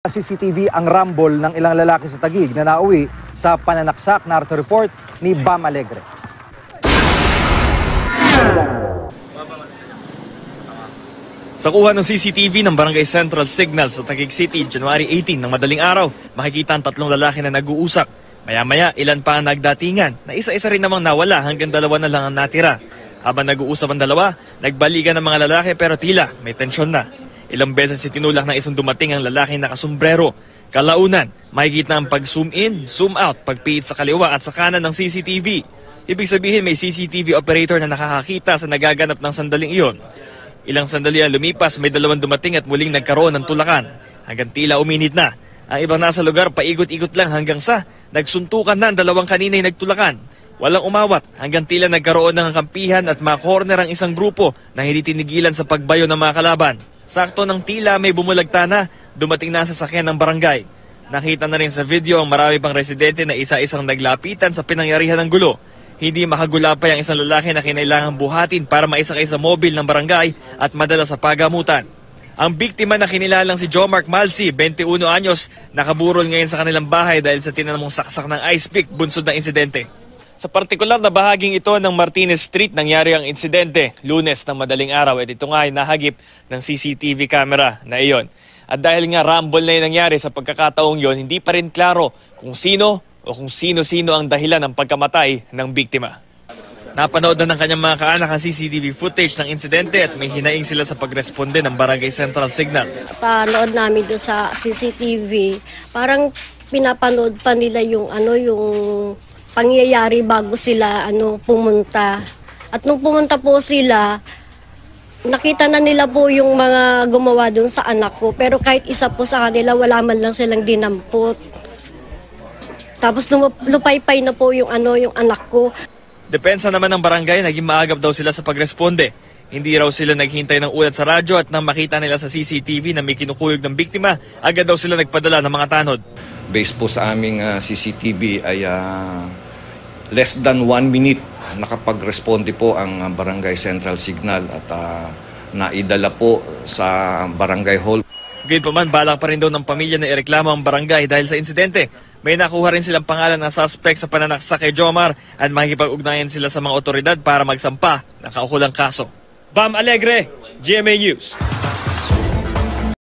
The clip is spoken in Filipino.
CCTV ang rambol ng ilang lalaki sa Taguig na nauwi sa pananaksak. Narito report ni Bam Alegre. Sa kuha ng CCTV ng Barangay Central Signal sa Taguig City, January 18 ng madaling araw, makikita ang tatlong lalaki na nag-uusap. Maya-maya, ilan pa ang nagdatingan na isa-isa rin namang nawala hanggang dalawa na lang ang natira. Habang nag-uusap ang dalawa, nagbalikan ng mga lalaki pero tila may tensyon na. Ilang beses tinulak ng isang dumating ang lalaking nakasombrero. Kalaunan, makikita ang pag-zoom in, zoom out, pagpiit sa kaliwa at sa kanan ng CCTV. Ibig sabihin may CCTV operator na nakakakita sa nagaganap ng sandaling iyon. Ilang sandali ang lumipas, may dalawang dumating at muling nagkaroon ng tulakan. Hanggang tila uminit na. Ang ibang nasa lugar paikot-ikot lang hanggang sa nagsuntukan na ang dalawang kanina'y nagtulakan. Walang umawat hanggang tila nagkaroon ng kampihan at ma-corner ang isang grupo na hindi tinigilan sa pagbayo ng mga kalaban. Sakto ng tila may bumulagta na, dumating na sa sasakyan ng barangay. Nakita na rin sa video ang marami pang residente na isa-isang naglapitan sa pinangyarihan ng gulo. Hindi makagulapay ang isang lalaki na kinailangang buhatin para maisakay sa mobil ng barangay at madala sa pagamutan. Ang biktima na kinilalang si Jomark Malsi, 21 anyos, nakaburol ngayon sa kanilang bahay dahil sa tinanamong saksak ng ice pick bunsod ng insidente. Sa partikular na bahaging ito ng Martinez Street nangyari ang insidente, Lunes ng madaling araw, at ito nga ay nahagip ng CCTV camera na iyon. At dahil nga rumble na yung nangyari sa pagkakataong yon, hindi pa rin klaro kung sino o kung sino-sino ang dahilan ng pagkamatay ng biktima. Napanood na ng kanyang mga kaanak ang CCTV footage ng insidente at may hinaing sila sa pagresponde ng Barangay Central Signal. Panood namin doon sa CCTV, parang pinapanood pa nila yung pangyayari bago sila pumunta. At nung pumunta po sila, nakita na nila po yung mga gumawa doon sa anak ko. Pero kahit isa po sa kanila, wala man lang silang dinampot. Tapos lupaypay na po yung anak ko. Depensa naman ng barangay, naging maagap daw sila sa pagresponde. Hindi raw sila naghintay ng ulat sa radyo at nang makita nila sa CCTV na may kinukuyog ng biktima, agad daw sila nagpadala ng mga tanod. Based po sa aming CCTV ay less than 1 minute nakapag-responde po ang Barangay Central Signal at naidala po sa Barangay Hall. Gayunpaman, balak pa rin daw ng pamilya na ireklamo ang barangay dahil sa insidente. May nakuha rin silang pangalan ng suspect sa pananaksak kay Jomar at makikipag-ugnayan sila sa mga otoridad para magsampa ng kaukulang kaso. Bam Alegre, GMA News.